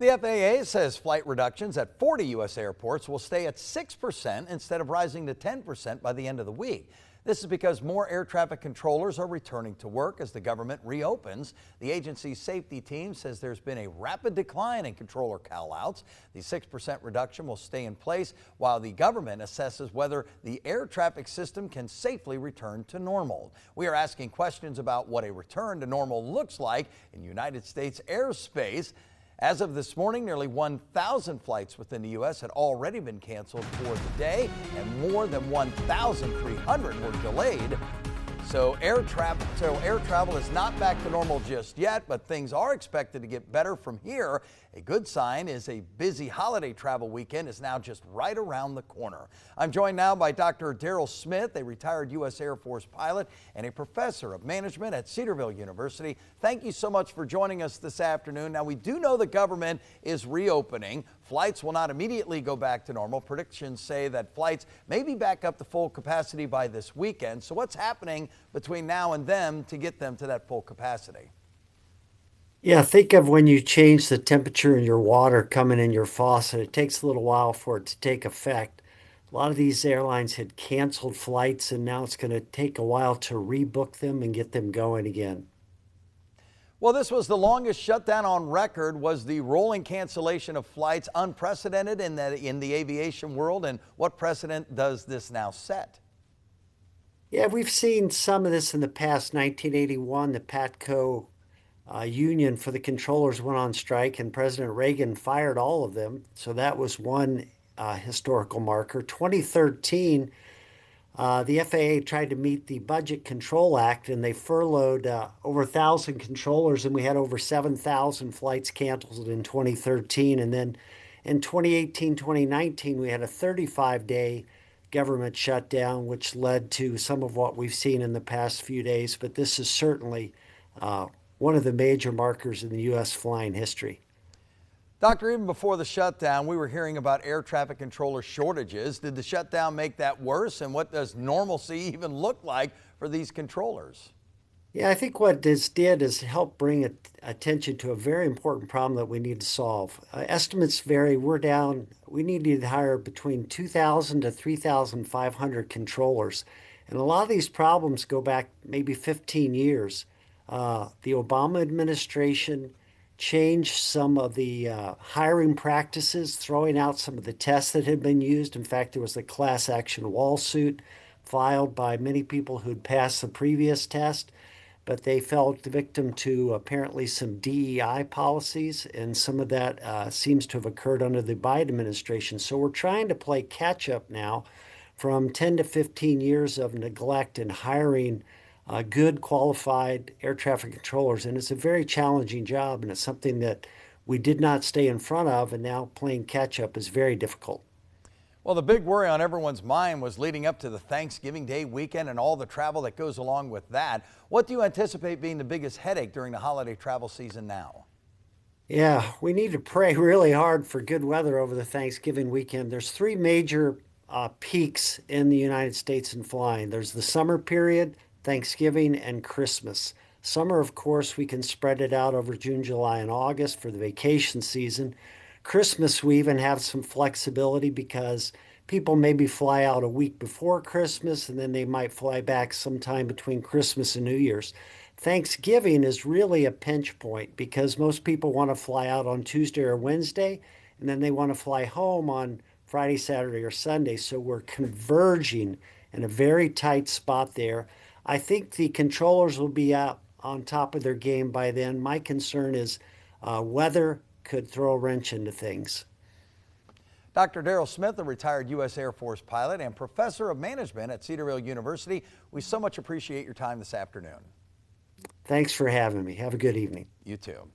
The FAA says flight reductions at 40 U.S. airports will stay at 6% instead of rising to 10% by the end of the week. This is because more air traffic controllers are returning to work as the government reopens. The agency's safety team says there's been a rapid decline in controller callouts. The 6% reduction will stay in place while the government assesses whether the air traffic system can safely return to normal. We are asking questions about what a return to normal looks like in United States airspace. As of this morning, nearly 1,000 flights within the U.S. had already been canceled for the day, and more than 1,300 were delayed. So air travel is not back to normal just yet, but things are expected to get better from here. A good sign is a busy holiday travel weekend is now just right around the corner. I'm joined now by Dr. Darryl Smith, a retired U.S. Air Force pilot and a professor of management at Cedarville University. Thank you so much for joining us this afternoon. Now, we do know the government is reopening. Flights will not immediately go back to normal. Predictions say that flights may be back up to full capacity by this weekend. So what's happening between now and then to get them to that full capacity? Yeah, think of when you change the temperature in your water coming in your faucet. It takes a little while for it to take effect. A lot of these airlines had canceled flights, and now it's going to take a while to rebook them and get them going again. Well, this was the longest shutdown on record. Was the rolling cancellation of flights unprecedented in the aviation world? And what precedent does this now set? Yeah, we've seen some of this in the past. 1981, the PATCO union for the controllers went on strike, and President Reagan fired all of them. So that was one historical marker. 2013, the FAA tried to meet the Budget Control Act, and they furloughed over 1,000 controllers, and we had over 7,000 flights canceled in 2013. And then in 2018, 2019, we had a 35-day government shutdown, which led to some of what we've seen in the past few days. But this is certainly one of the major markers in the U.S. flying history. Doctor, even before the shutdown, we were hearing about air traffic controller shortages. Did the shutdown make that worse? And what does normalcy even look like for these controllers? Yeah, I think what this did is help bring attention to a very important problem that we need to solve. Estimates vary. We need to hire between 2,000 to 3,500 controllers. And a lot of these problems go back maybe 15 years. The Obama administration changed some of the hiring practices, throwing out some of the tests that had been used. In fact, there was a class action lawsuit filed by many people who'd passed the previous test, but they fell victim to apparently some DEI policies, and some of that seems to have occurred under the Biden administration. So we're trying to play catch up now from 10 to 15 years of neglect in hiring good qualified air traffic controllers. And it's a very challenging job, and it's something that we did not stay in front of, and now playing catch up is very difficult. Well, the big worry on everyone's mind was leading up to the Thanksgiving Day weekend and all the travel that goes along with that. What do you anticipate being the biggest headache during the holiday travel season now? Yeah, we need to pray really hard for good weather over the Thanksgiving weekend. There's three major peaks in the United States in flying. There's the summer period, Thanksgiving, and Christmas. Summer, of course, we can spread it out over June, July, and August for the vacation season. Christmas, we even have some flexibility because people maybe fly out a week before Christmas, and then they might fly back sometime between Christmas and New Year's. Thanksgiving is really a pinch point because most people want to fly out on Tuesday or Wednesday, and then they want to fly home on Friday, Saturday, or Sunday. So we're converging in a very tight spot there. I think the controllers will be out on top of their game by then. My concern is weather could throw a wrench into things. Dr. Darryl Smith, a retired U.S. Air Force pilot and professor of management at Cedarville University, we so much appreciate your time this afternoon. Thanks for having me. Have a good evening. You too.